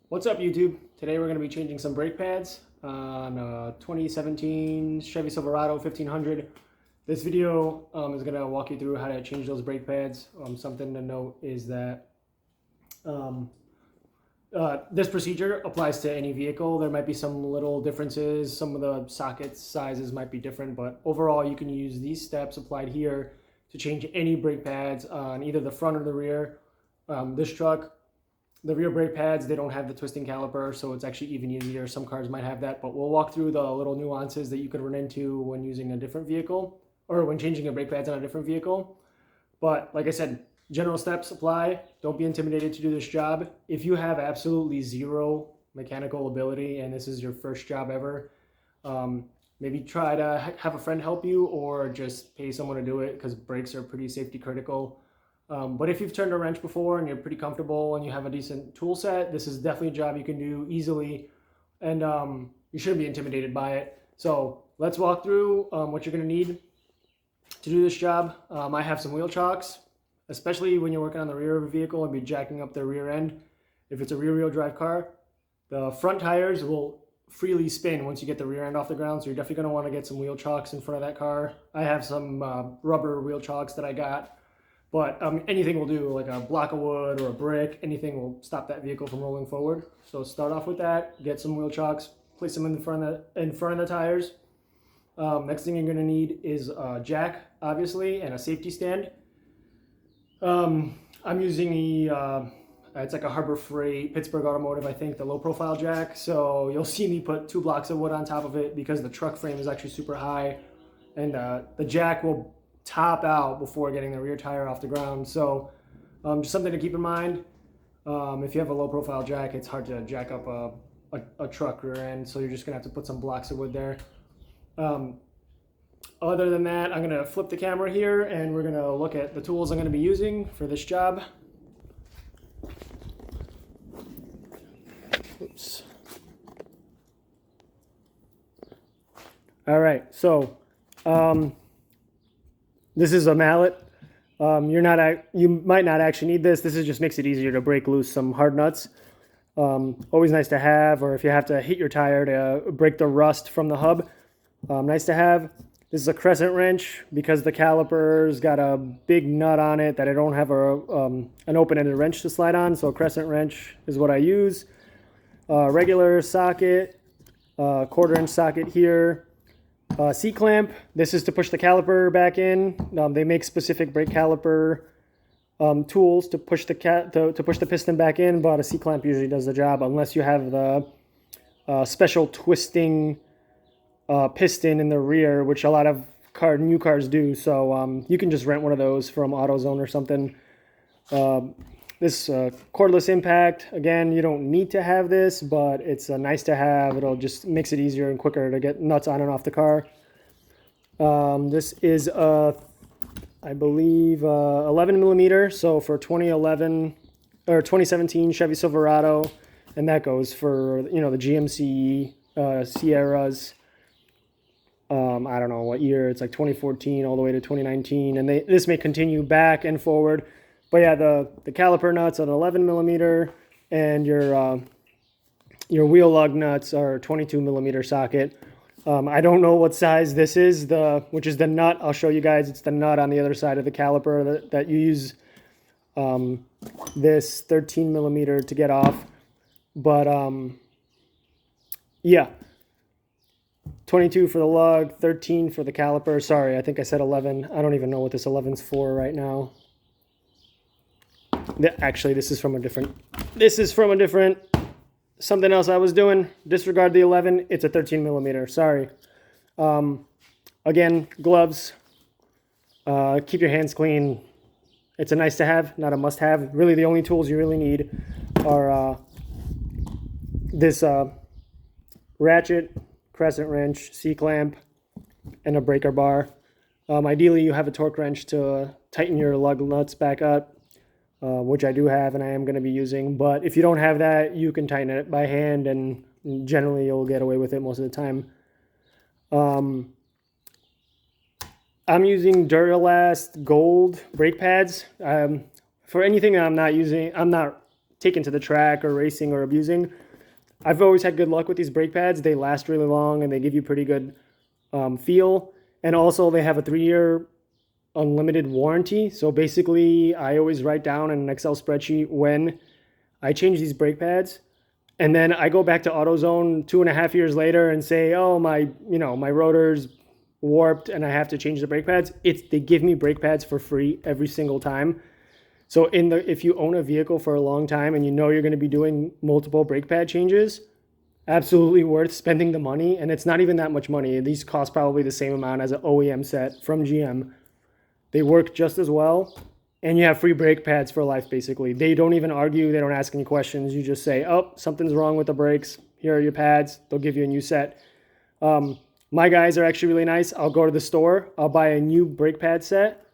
What's up, YouTube? Today we're going to be changing some brake pads on a 2017 Chevy Silverado 1500. This video is going to walk you through how to change those brake pads. Something to note is that um, this procedure applies to any vehicle. There might be some little differences. Some of the socket sizes might be different, but overall you can use these steps applied here to change any brake pads on either the front or the rear. This truck, the rear brake pads, they don't have the twisting caliper, so it's actually even easier. Some cars might have that, but we'll walk through the little nuances that you could run into when using a different vehicle or when changing your brake pads on a different vehicle. But like I said, general steps apply. Don't be intimidated to do this job. If you have absolutely zero mechanical ability and this is your first job ever, maybe try to have a friend help you or just pay someone to do it, because brakes are pretty safety critical. But if you've turned a wrench before and you're pretty comfortable and you have a decent tool set, this is definitely a job you can do easily, and you shouldn't be intimidated by it. So let's walk through what you're going to need to do this job. I have some wheel chocks, especially when you're working on the rear of a vehicle and be jacking up the rear end. If it's a rear-wheel drive car, the front tires will freely spin once you get the rear end off the ground, so you're definitely going to want to get some wheel chocks in front of that car. I have some rubber wheel chocks that I got. But anything will do, like a block of wood or a brick, anything will stop that vehicle from rolling forward. So start off with that, get some wheel chocks, place them in front of the tires. Next thing you're going to need is a jack, obviously, and a safety stand. I'm using it's like a Harbor Freight, Pittsburgh Automotive, I think, the low profile jack. So you'll see me put 2 blocks of wood on top of it because the truck frame is actually super high, and the jack will top out before getting the rear tire off the ground. So just something to keep in mind. If you have a low profile jack, it's hard to jack up a truck rear end, so you're just gonna have to put some blocks of wood there. Other than that, I'm gonna flip the camera here and we're gonna look at the tools I'm gonna be using for this job. Oops. All right, so this is a mallet. You might not actually need this. This just makes it easier to break loose some hard nuts. Always nice to have, or if you have to hit your tire to break the rust from the hub, nice to have. This is a crescent wrench because the caliper's got a big nut on it that I don't have an open-ended wrench to slide on, so a crescent wrench is what I use. Regular socket, 1/4-inch socket here. C-clamp, this is to push the caliper back in. They make specific brake caliper tools to push the piston back in, but a C-clamp usually does the job unless you have the special twisting piston in the rear, which a lot of new cars do. So you can just rent one of those from AutoZone or something. This cordless impact, again, you don't need to have this, but it's nice to have. It'll just makes it easier and quicker to get nuts on and off the car. This is I believe 11 millimeter, so for 2011 or 2017 Chevy Silverado, and that goes for the GMC Sierras. I don't know what year, it's like 2014 all the way to 2019, and this may continue back and forward. But yeah, the caliper nuts are 11 millimeter, and your wheel lug nuts are 22 millimeter socket. I don't know what size this is, which is the nut. I'll show you guys. It's the nut on the other side of the caliper that you use this 13 millimeter to get off. But yeah, 22 for the lug, 13 for the caliper. Sorry, I think I said 11. I don't even know what this 11's for right now. Actually, this is from a different, something else I was doing. Disregard the 11. It's a 13 millimeter. Sorry. Again, gloves. Keep your hands clean. It's a nice to have, not a must have. Really, the only tools you really need are this ratchet, crescent wrench, C-clamp, and a breaker bar. Ideally, you have a torque wrench to tighten your lug nuts back up, which I do have and I am going to be using. But if you don't have that, you can tighten it by hand, and generally you'll get away with it most of the time. I'm using Duralast Gold brake pads. For anything I'm not taken to the track or racing or abusing. I've always had good luck with these brake pads. They last really long and they give you pretty good feel. And also they have a 3-year unlimited warranty. So basically I always write down in an Excel spreadsheet when I change these brake pads. And then I go back to AutoZone 2.5 years later and say, oh, my rotor's warped and I have to change the brake pads. They give me brake pads for free every single time. So if you own a vehicle for a long time and you know you're going to be doing multiple brake pad changes, absolutely worth spending the money. And it's not even that much money. These cost probably the same amount as an OEM set from GM. They work just as well. And you have free brake pads for life, basically. They don't even argue. They don't ask any questions. You just say, oh, something's wrong with the brakes. Here are your pads. They'll give you a new set. My guys are actually really nice. I'll go to the store. I'll buy a new brake pad set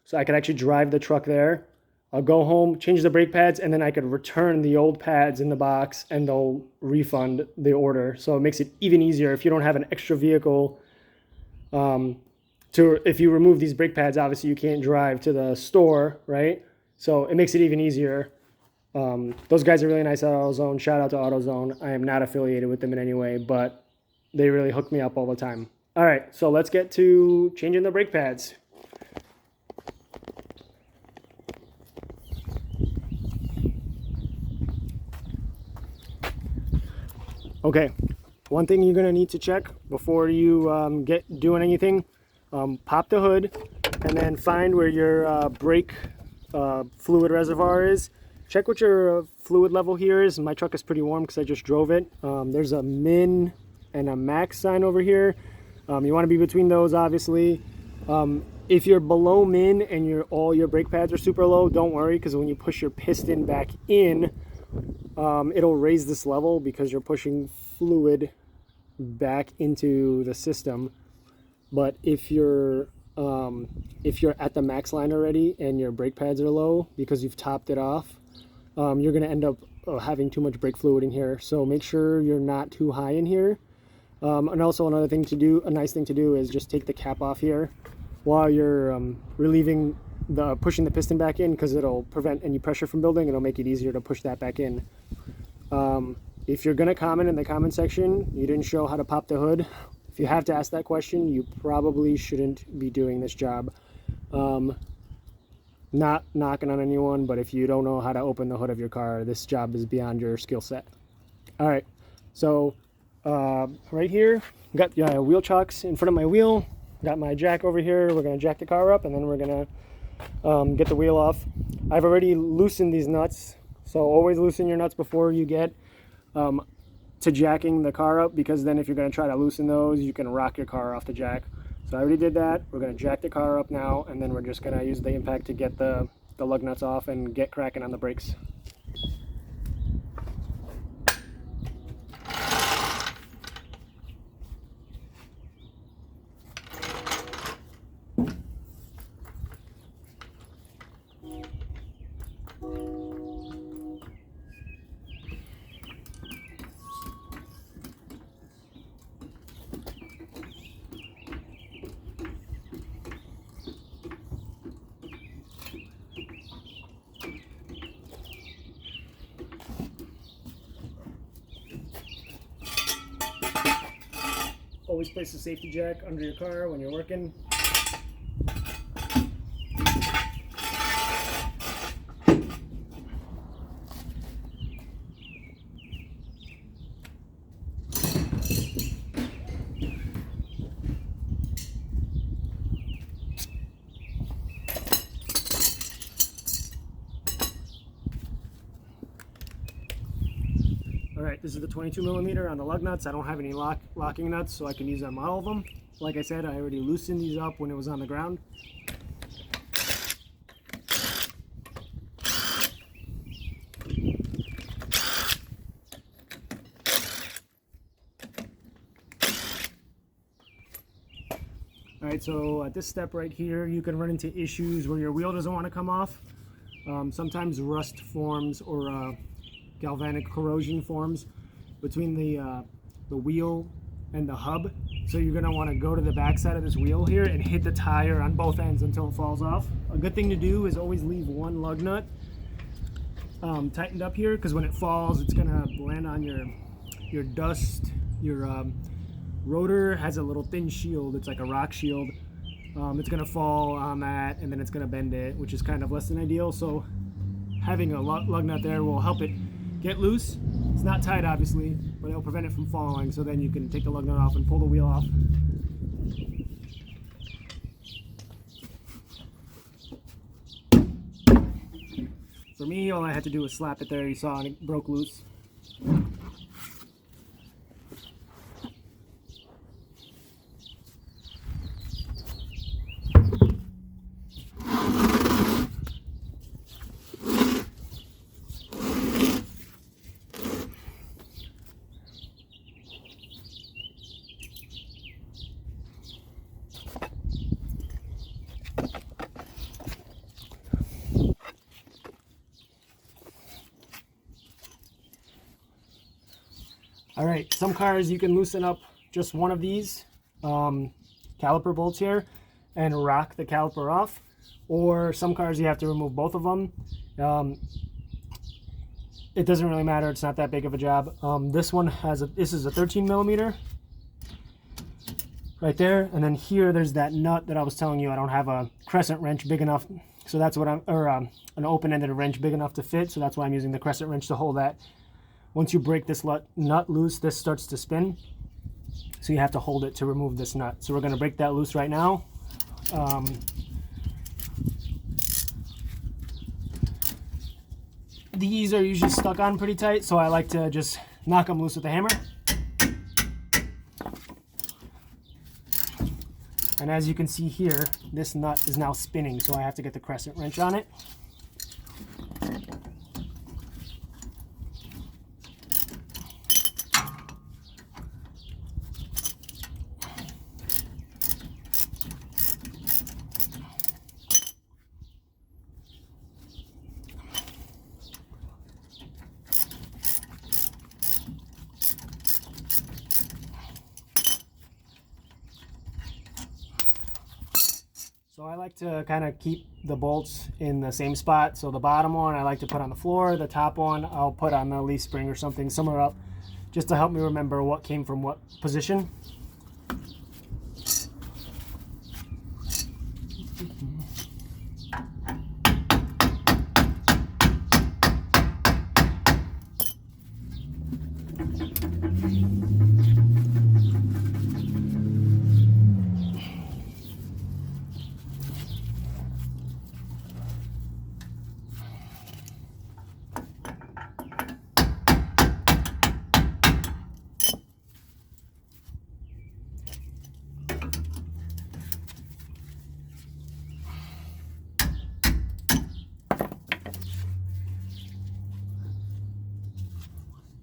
so I can actually drive the truck there. I'll go home, change the brake pads, and then I could return the old pads in the box and they'll refund the order. So it makes it even easier if you don't have an extra vehicle. If you remove these brake pads, obviously you can't drive to the store, right? So it makes it even easier. Those guys are really nice at AutoZone. Shout out to AutoZone. I am not affiliated with them in any way, but they really hook me up all the time. All right, so let's get to changing the brake pads. Okay, one thing you're gonna need to check before you get doing anything, pop the hood and then find where your brake fluid reservoir is. Check what your fluid level here is. My truck is pretty warm because I just drove it. There's a min and a max sign over here. You want to be between those, obviously. If you're below min and all your brake pads are super low, don't worry, because when you push your piston back in, it'll raise this level because you're pushing fluid back into the system. But if you're at the max line already and your brake pads are low because you've topped it off, you're going to end up having too much brake fluid in here. So make sure you're not too high in here. And also another thing to do, a nice thing to do, is just take the cap off here while you're pushing the piston back in, because it'll prevent any pressure from building. It'll make it easier to push that back in. If you're going to comment in the comment section, you didn't show how to pop the hood. If you have to ask that question, you probably shouldn't be doing this job. Not knocking on anyone, but if you don't know how to open the hood of your car, this job is beyond your skill set. All right, so right here, got wheel chocks in front of my wheel. Got my jack over here. We're going to jack the car up, and then we're going to get the wheel off. I've already loosened these nuts, so always loosen your nuts before you get to jacking the car up, because then if you're going to try to loosen those, you can rock your car off the jack. So I already did that. We're going to jack the car up now, and then we're just going to use the impact to get the lug nuts off and get cracking on the brakes. Always place the safety jack under your car when you're working. Alright, this is the 22mm on the lug nuts. I don't have any locking nuts, so I can use them on all of them. Like I said, I already loosened these up when it was on the ground. Alright, so at this step right here, you can run into issues where your wheel doesn't want to come off. Sometimes rust forms or galvanic corrosion forms between the wheel and the hub. So you're going to want to go to the back side of this wheel here and hit the tire on both ends until it falls off. A good thing to do is always leave one lug nut tightened up here, because when it falls, it's gonna land on your dust. Your rotor has a little thin shield. It's like a rock shield. It's gonna fall on that, and then it's gonna bend it, which is kind of less than ideal. So having a lug nut there will help it get loose. It's not tight, obviously, but it'll prevent it from falling. So then you can take the lug nut off and pull the wheel off. For me, all I had to do was slap it there. You saw, and it broke loose. All right, some cars you can loosen up just one of these caliper bolts here and rock the caliper off, or some cars you have to remove both of them. It doesn't really matter, it's not that big of a job. This one has this is a 13 millimeter right there, and then here there's that nut that I was telling you I don't have a crescent wrench big enough, so that's what an open-ended wrench big enough to fit, so that's why I'm using the crescent wrench to hold that. Once you break this nut loose, this starts to spin. So you have to hold it to remove this nut. So we're going to break that loose right now. These are usually stuck on pretty tight, so I like to just knock them loose with a hammer. And as you can see here, this nut is now spinning, so I have to get the crescent wrench on it. So I like to kind of keep the bolts in the same spot. So the bottom one I like to put on the floor, the top one I'll put on the leaf spring or something somewhere up, just to help me remember what came from what position.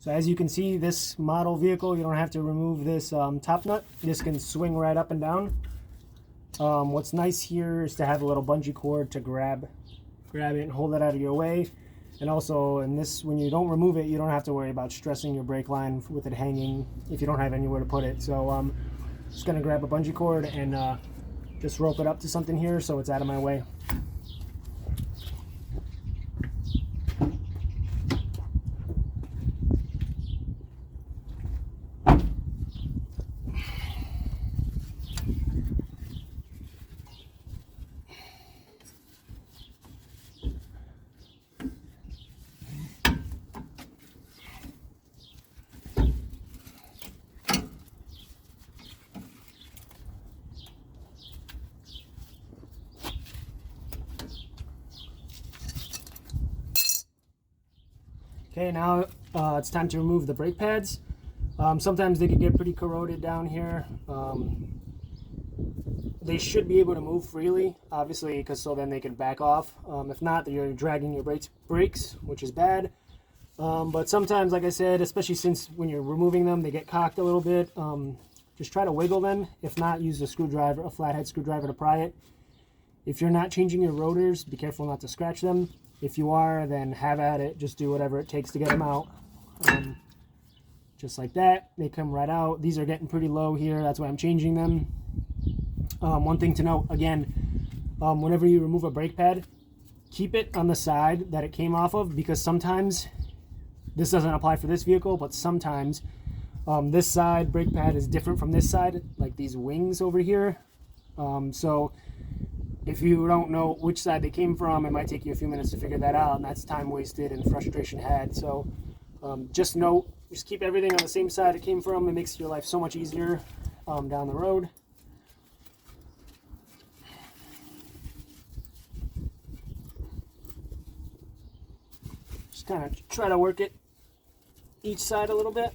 So as you can see, this model vehicle, you don't have to remove this top nut. This can swing right up and down. What's nice here is to have a little bungee cord to grab it and hold it out of your way. And also, in this, when you don't remove it, you don't have to worry about stressing your brake line with it hanging if you don't have anywhere to put it. So just gonna grab a bungee cord and just rope it up to something here so it's out of my way. Okay, now it's time to remove the brake pads. Sometimes they can get pretty corroded down here. They should be able to move freely, obviously, because so then they can back off. If not, you're dragging your brakes, which is bad. But sometimes, like I said, especially since when you're removing them, they get cocked a little bit. Just try to wiggle them. If not, use a screwdriver, a flathead screwdriver to pry it. If you're not changing your rotors, be careful not to scratch them. If you are, then have at it. Just do whatever it takes to get them out. Just like that. They come right out. These are getting pretty low here. That's why I'm changing them. One thing to note, again, whenever you remove a brake pad, keep it on the side that it came off of, because sometimes, this doesn't apply for this vehicle, but sometimes this side brake pad is different from this side, like these wings over here. So if you don't know which side they came from, it might take you a few minutes to figure that out, and that's time wasted and frustration had. So just keep everything on the same side it came from. It makes your life so much easier down the road. Just kind of try to work it each side a little bit.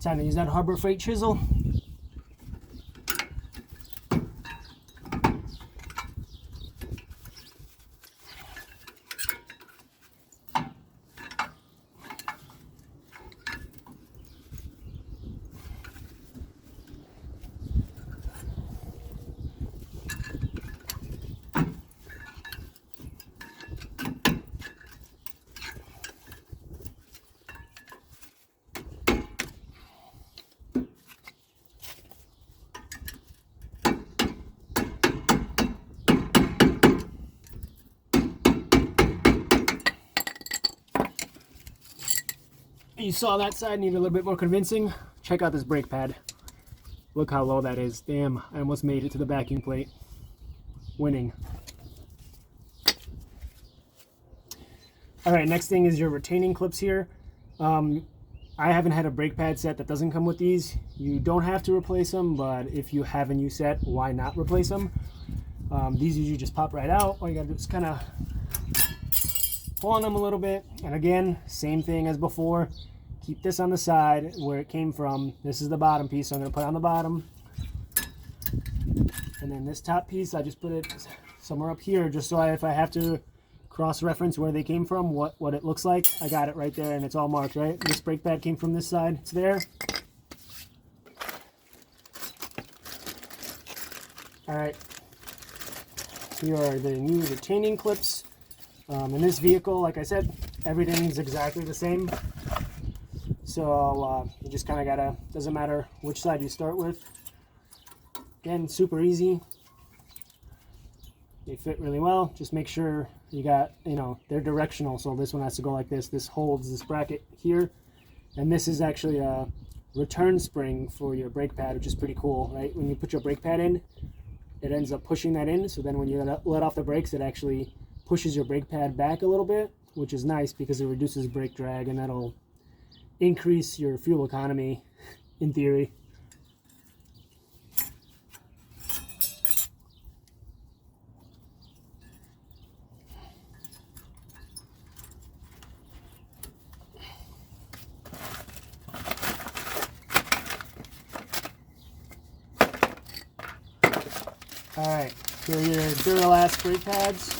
Time to use that Harbor Freight chisel. You saw that side need a little bit more convincing. Check out this brake pad. Look how low that is. Damn, I almost made it to the backing plate. Winning. Alright, next thing is your retaining clips here. I haven't had a brake pad set that doesn't come with these. You don't have to replace them, but if you have a new set, why not replace them? These usually just pop right out. All you gotta do is kind of pull on them a little bit. And again, same thing as before. Keep this on the side where it came from. This is the bottom piece, so I'm going to put it on the bottom. And then this top piece, I just put it somewhere up here, just so if I have to cross-reference where they came from, what it looks like, I got it right there, and it's all marked, right? This brake pad came from this side. It's there. All right. Here are the new retaining clips. In this vehicle, like I said, everything's exactly the same. So you just kind of gotta, doesn't matter which side you start with. Again, super easy. They fit really well. Just make sure you got, they're directional. So this one has to go like this. This holds this bracket here. And this is actually a return spring for your brake pad, which is pretty cool, right? When you put your brake pad in, it ends up pushing that in. So then when you let off the brakes, it actually pushes your brake pad back a little bit, which is nice because it reduces brake drag, and that'll increase your fuel economy in theory. All right, here are your Duralast brake pads.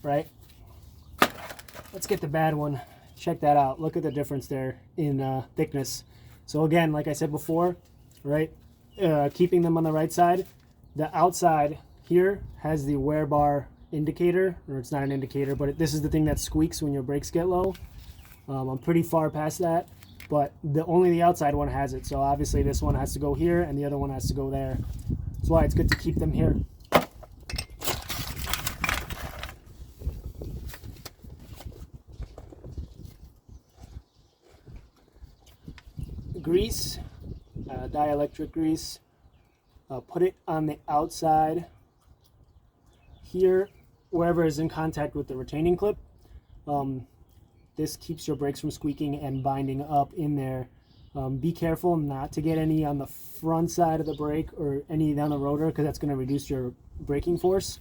Right? Let's get the bad one. Check that out. Look at the difference there in thickness. So again, like I said before, right? Keeping them on the right side. The outside here has the wear bar indicator, or it's not an indicator, but this is the thing that squeaks when your brakes get low. I'm pretty far past that, but only the outside one has it. So obviously this one has to go here, and the other one has to go there. That's why it's good to keep them here. Grease, dielectric grease, put it on the outside here, wherever is in contact with the retaining clip. This keeps your brakes from squeaking and binding up in there. Be careful not to get any on the front side of the brake or any down the rotor, because that's going to reduce your braking force.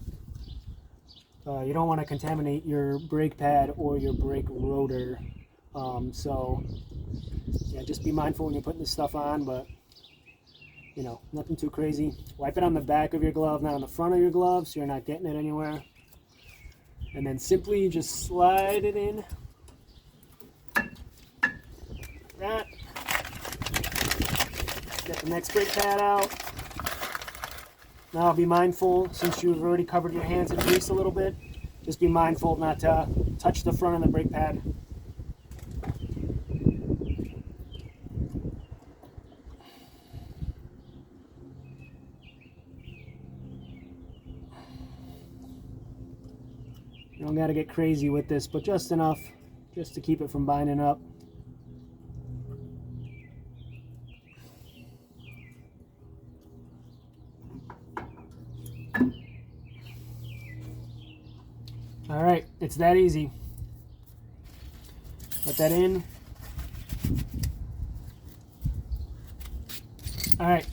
You don't want to contaminate your brake pad or your brake rotor. So yeah, just be mindful when you're putting this stuff on, but nothing too crazy. Wipe it on the back of your glove, not on the front of your glove, so you're not getting it anywhere. And then simply just slide it in. That. Get the next brake pad out. Now be mindful, since you've already covered your hands in grease a little bit, just be mindful not to touch the front of the brake pad. You don't got to get crazy with this, but just enough just to keep it from binding up. All right, it's that easy. Let that in. All right,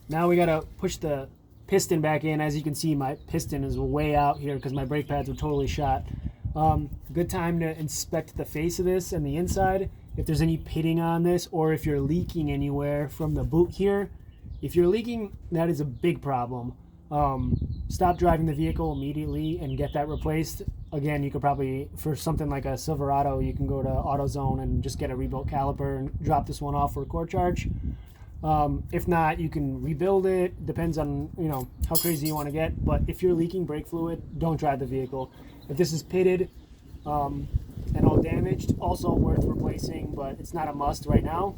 now we gotta push the piston back in. As you can see, my piston is way out here because my brake pads were totally shot. Good time to inspect the face of this and the inside. If there's any pitting on this, or if you're leaking anywhere from the boot here. If you're leaking, that is a big problem. Stop driving the vehicle immediately and get that replaced. Again, you could probably, for something like a Silverado, you can go to AutoZone and just get a rebuilt caliper and drop this one off for a core charge. If not, you can rebuild it. Depends on, you know, how crazy you want to get. But if you're leaking brake fluid, don't drive the vehicle. If this is pitted and all damaged, also worth replacing, but it's not a must right now.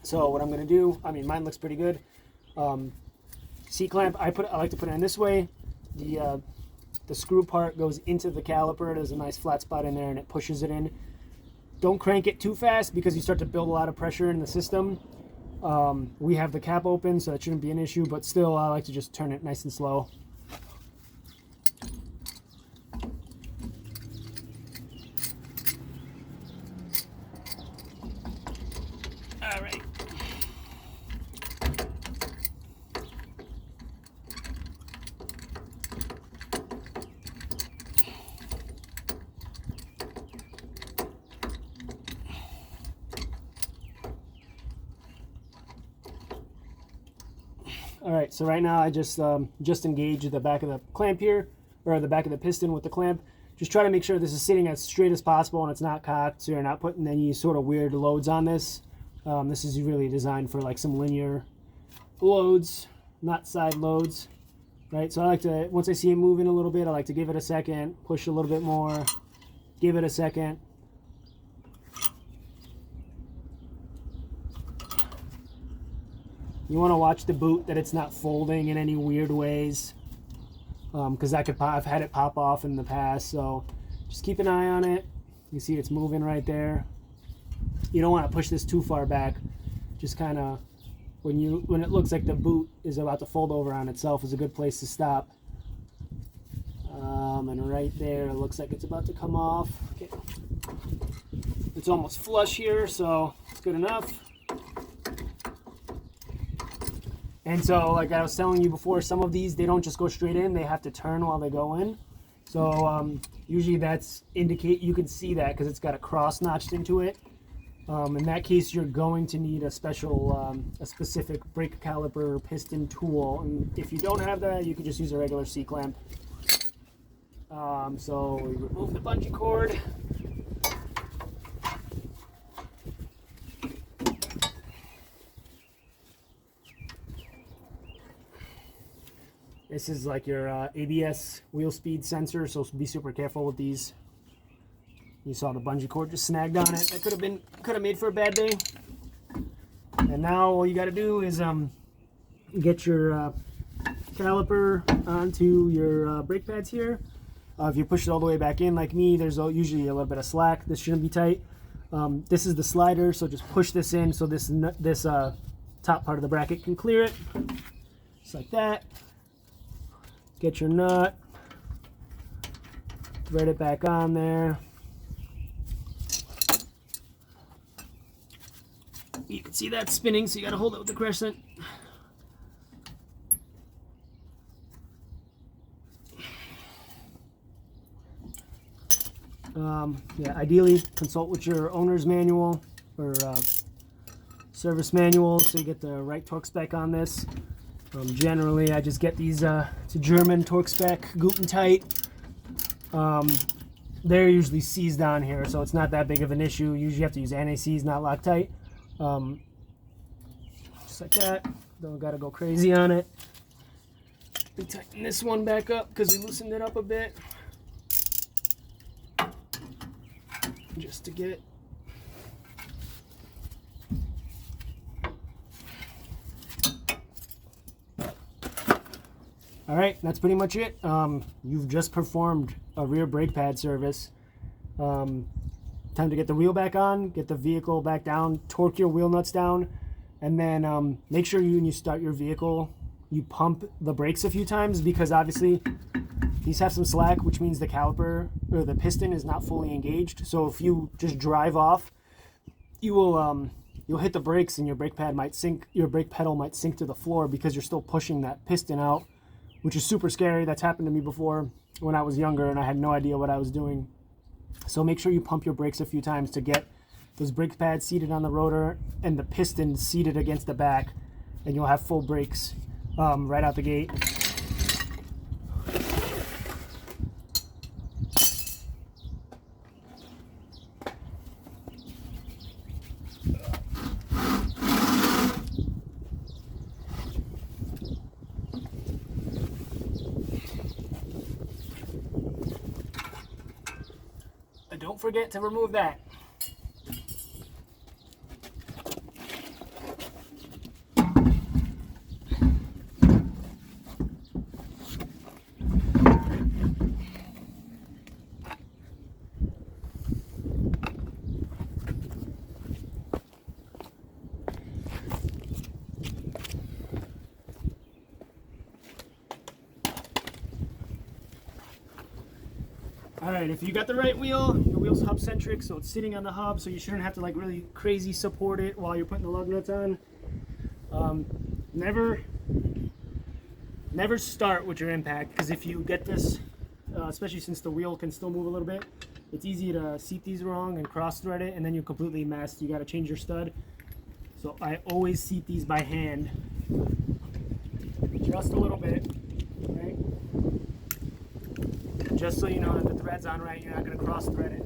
So what I'm going to do, I mean, mine looks pretty good. C-clamp, I like to put it in this way. The screw part goes into the caliper. There's a nice flat spot in there and it pushes it in. Don't crank it too fast because you start to build a lot of pressure in the system. We have the cap open, so that shouldn't be an issue, but still I like to just turn it nice and slow. All right. All right, so right now I just engage the back of the clamp here, or the back of the piston with the clamp. Just try to make sure this is sitting as straight as possible and it's not cocked, so you're not putting any sort of weird loads on this. This is really designed for like some linear loads, not side loads, right? So I like to, once I see it moving a little bit, I like to give it a second, push a little bit more, give it a second. You want to watch the boot that it's not folding in any weird ways, because that could I've had it pop off in the past. So just keep an eye on it. You see it's moving right there. You don't want to push this too far back. Just kind of when it looks like the boot is about to fold over on itself is a good place to stop. And right there, it looks like it's about to come off. Okay. It's almost flush here, so it's good enough. And so, like I was telling you before, some of these, they don't just go straight in. They have to turn while they go in. So usually that's indicate, you can see that because it's got a cross notched into it. In that case, you're going to need a special, a specific brake caliper piston tool. And if you don't have that, you can just use a regular C-clamp. So we remove the bungee cord. This is like your ABS wheel speed sensor, so be super careful with these. You saw the bungee cord just snagged on it. That could have made for a bad day. And now all you got to do is get your caliper onto your brake pads here. If you push it all the way back in like me, there's usually a little bit of slack. This shouldn't be tight. This is the slider, so just push this in so this top part of the bracket can clear it. Just like that. Get your nut, thread it back on there. You can see that spinning, so you gotta hold it with the crescent. Yeah, ideally consult with your owner's manual or service manual so you get the right torque spec on this. Generally, I just get these, it's a German torque spec, Guten tight. They're usually seized on here, so it's not that big of an issue. Usually you have to use anti-seize, not Loctite. Just like that. Don't gotta go crazy on it. We tighten this one back up because we loosened it up a bit. Just to get it. All right, that's pretty much it. You've just performed a rear brake pad service. Time to get the wheel back on, get the vehicle back down, torque your wheel nuts down, and then make sure when you start your vehicle, you pump the brakes a few times, because obviously these have some slack, which means the caliper or the piston is not fully engaged. So if you just drive off, you will you'll hit the brakes and your brake pad might sink, your brake pedal might sink to the floor because you're still pushing that piston out, which is super scary. That's happened to me before when I was younger and I had no idea what I was doing. So make sure you pump your brakes a few times to get those brake pads seated on the rotor and the piston seated against the back, and you'll have full brakes right out the gate. Don't forget to remove that. Alright, if you got the right wheel, your wheel's hub centric, so it's sitting on the hub, so you shouldn't have to like really crazy support it while you're putting the lug nuts on. Never start with your impact, because if you get this, especially since the wheel can still move a little bit, it's easy to seat these wrong and cross thread it, and then you're completely messed. You got to change your stud. So I always seat these by hand, just a little bit, right? Just so you know that the thread's on right, you're not going to cross thread it.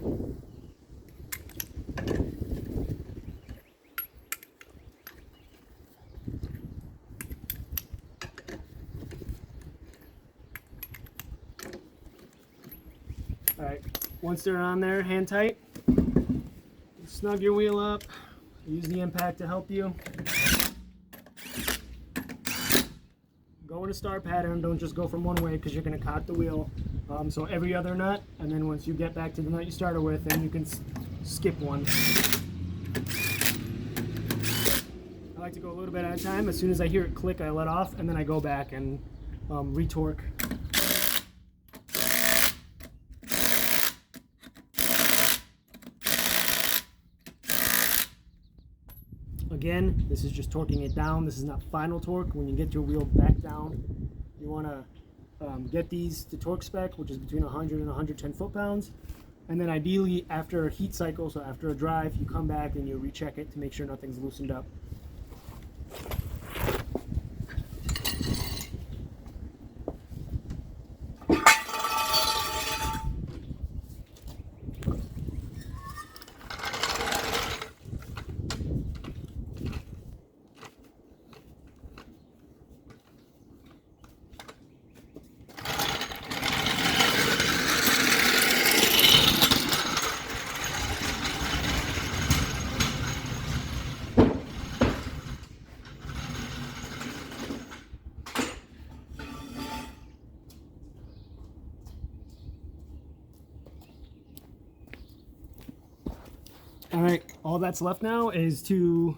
Alright, once they're on there, hand tight, snug your wheel up, use the impact to help you. Go in a star pattern, don't just go from one way because you're going to cock the wheel. So every other nut, and then once you get back to the nut you started with, then you can skip one. I like to go a little bit at a time. As soon as I hear it click, I let off, and then I go back and retorque. Again, this is just torquing it down. This is not final torque. When you get your wheel back down, you want to get these to torque spec, which is between 100 and 110 foot-pounds. And then ideally, after a heat cycle, so after a drive, you come back and you recheck it to make sure nothing's loosened up. All right, all that's left now is to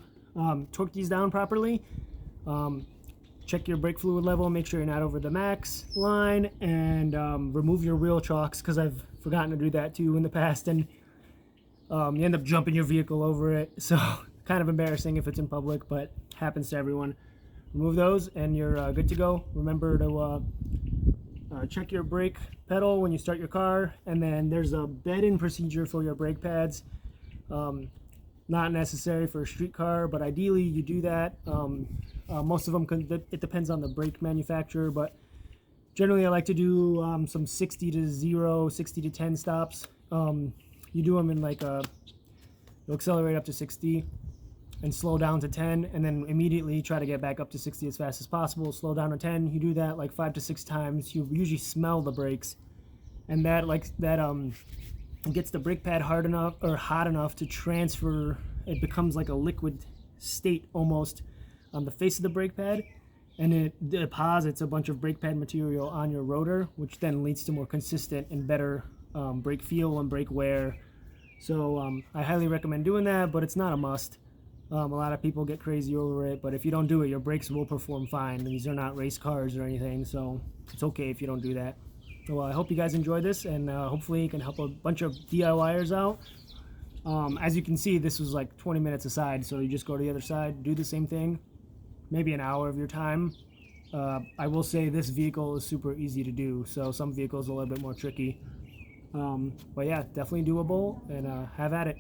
torque these down properly. Check your brake fluid level, make sure you're not over the max line, and remove your wheel chocks, because I've forgotten to do that too in the past, and you end up jumping your vehicle over it. So kind of embarrassing if it's in public, but happens to everyone. Remove those and you're good to go. Remember to check your brake pedal when you start your car, and then there's a bed-in procedure for your brake pads. Not necessary for a street car, but ideally you do that. Most of them, it depends on the brake manufacturer, but generally I like to do some 60 to 0, 60 to 10 stops. You do them in like you'll accelerate up to 60, and slow down to 10, and then immediately try to get back up to 60 as fast as possible. Slow down to 10. You do that like 5 to 6 times. You usually smell the brakes, and that gets the brake pad hard enough or hot enough to transfer. It becomes like a liquid state almost on the face of the brake pad, and it deposits a bunch of brake pad material on your rotor, which then leads to more consistent and better brake feel and brake wear. So I highly recommend doing that, but it's not a must. A lot of people get crazy over it, but if you don't do it, your brakes will perform fine. These are not race cars or anything, so it's okay if you don't do that. So I hope you guys enjoy this, and hopefully it can help a bunch of DIYers out. As you can see, this was like 20 minutes aside, so you just go to the other side, do the same thing, maybe an hour of your time. I will say this vehicle is super easy to do, so some vehicles are a little bit more tricky. But yeah, definitely doable, and have at it.